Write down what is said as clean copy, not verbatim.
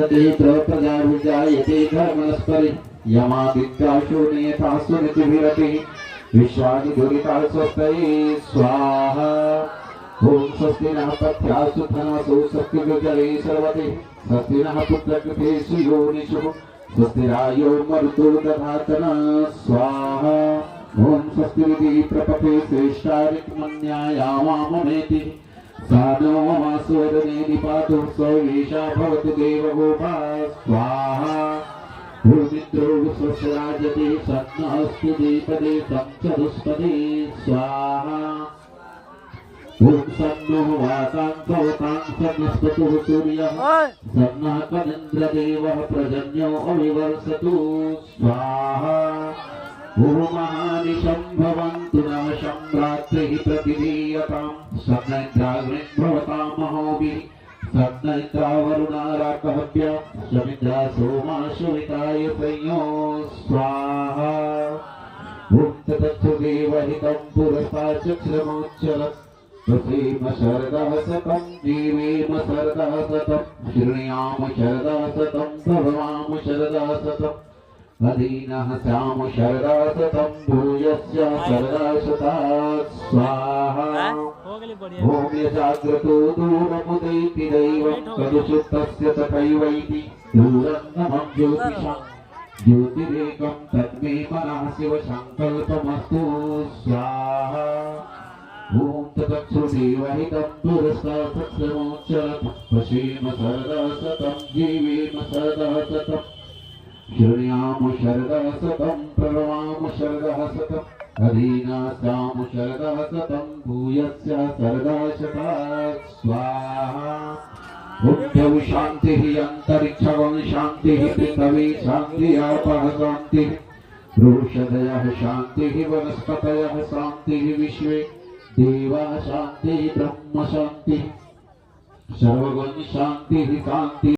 प्रजायुजायते धर्मस्परि यमादित्याशो नियतासु नितिभिरति विश्वानि दुरिता स्वस्तये स्वाहा। ओम स्वस्ति नः पथ्यासु धनवसु स्वस्तिर्जले सर्वते स्वस्ति नः पुत्रकृतेषु योनिषु स्वस्तिरायो मरुतो दधातन स्वाहा। ओम स्वस्तिरिति प्रपथे श्रेष्ठारिक्मन्यायामाममेति सानो मास्वरने निपातु स्ववेशा भवतु देवगोपा स्वाहा। भूमिद्रो स्वस्राजते सन्नस्तु दीपदे संचरुष्पदे स्वाहा। ओम सन्नो वातांकवतां सन्नस्तुः सूर्यः सन्नः कनिन्द्रदेवः प्रजन्यो अविवर्षतु स्वाहा। ओमानिशं भवन्तु नः सम्रात्रिः प्रतिदीयतां सन्नैन्द्राग्निर्भवतां महोभिः सन्नैन्द्रावरुणाराकहव्या समिन्द्रा सोमा सुविताय संयो स्वाहा। ॐ तत्सु देवहितं पुरस्ताच्चक्षुरमोच्चरत् प्रसीम शरदः शतं जीवेम शरदः शतं शृणुयाम शरदः शतं भवाम शरदः शतम् अधीनः स्याम शरदा शतं भूयस्य शरदा शता स्वाहा। ओम यजाग्रतो दूरमुदैति दैवं कलुषुप्तस्य तथैवैति दूरन्नमं ज्योतिषं ज्योतिरेकं तन्मे मनः शिवसङ्कल्पमस्तु स्वाहा। ओम तत्सु देवहितं पुरस्तात्सत्समोच्चरत् पश्येम शरदा शतं जीवेम शरदा शतम् शृणुयाम शरदः शतं प्रणमाम शरदः शतम् अधीनास्याम शरदः शतं भूयस्य शरदा शता स्वाहा। बुद्धौ शान्तिः अन्तरिक्षं शान्तिः पृथिवी शान्तिः आपः शान्तिः वृषदयः शान्तिः वनस्पतयः शान्तिः विश्वे देवाः शान्तिः ब्रह्म शान्तिः सर्वगुण शान्तिः शान्तिः।